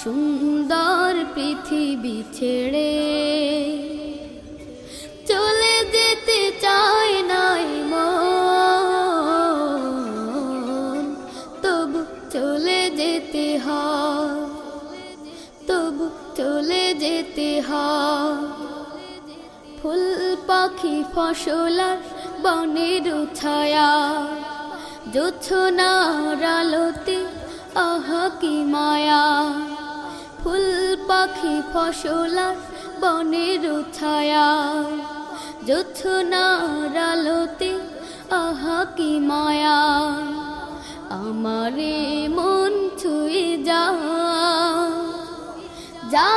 সুন্দর পৃথিবী ছেড়ে চলে যেতে চায় নাই মন, তবু চলে যেতে হয়, তবু চলে যেতে হয়। ফুল পাখি ফসল আর বনের ছায়া, জোছনার আলোতে আহা কি মায়া। ফুল পাখি ফসল আর বনের ছায়া, জোছনার আলোতে আহা কি মায়া। আমারে মন ছুঁয়ে যা